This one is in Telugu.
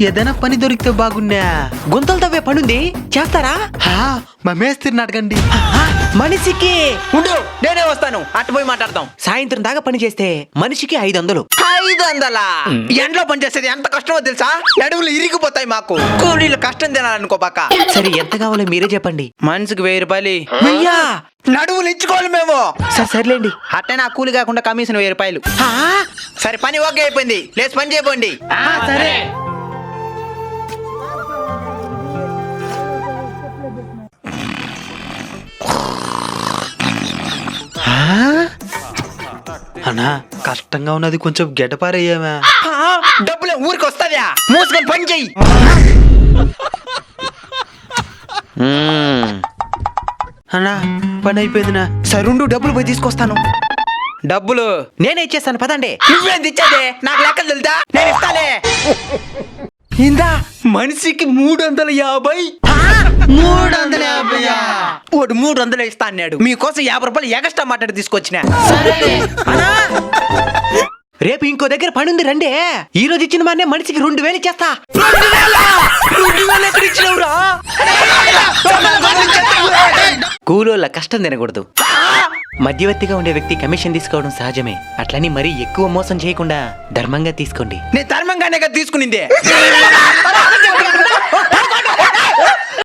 ఏదైనా పని దొరికితే బాగున్నా. గుంతలు తవ్వే పనుంది, చేస్తారా? మా మేస్త్రిని అడగండి. మనిషికి ఉండు, నేనే వస్తాను, అటు పోయి మాట్లాడతాం. సాయంత్రం దాకా పని చేస్తే మనిషికి 500. 500? ఎండలో పని చేసేది ఎంత కష్టమో తెలుసా? అడవులు ఇరిగిపోతాయి మాకు. కూలీలు కష్టం తినాలనుకో పక్క. సరే, ఎంత కావాలో మీరే చెప్పండి. మనిషికి 1000 రూపాయలు. అయ్యా, నడువులు ఇచ్చుకోవాలి మేము. సర్లేండి. అట్టే నా కూలి కాకుండా కమిషన్ 1000 రూపాయలు. సరే, పని ఓకే అయిపోయింది, లేచి పని చేయబోండి. సరే. అన్నా, కష్టంగా ఉన్నది, కొంచెం గెడపారయ్యామా. డబ్బులే ఊరికి వస్తాయా? మూసుకొని పని చెయ్యి. అన్నా, పని అయిపోయిందినా. సరుండు, డబ్బులు పోయి తీసుకొస్తాను. డబ్బులు నేనే ఇచ్చేస్తాను, పదండి. నువ్వేం తెచ్చేదే? నాకు లెక్కలు తెలుదా? నేను ఇస్తాలే. ఇందా, మనిషికి 350. 350. వాడు 300 ఇస్తా అన్నాడు. మీకోసం 50 రూపాయలు ఎగస్ట్రా మాట్లాడి తీసుకొచ్చిన. రేపు ఇంకో దగ్గర పని ఉంది, రండి. ఈ రోజు ఇచ్చిన మానే మనిషికి 2000 ఇచ్చేస్తా. 2000 ఎక్కడ ఇచ్చినవురా? కూలోళ్ళ కష్టం తినకూడదు. మధ్యవర్తిగా ఉండే వ్యక్తి కమిషన్ తీసుకోవడం సహజమే. అట్లని మరీ ఎక్కువ మోసం చేయకుండా ధర్మంగా తీసుకోండి. నేను ధర్మంగానే తీసుకునిందే.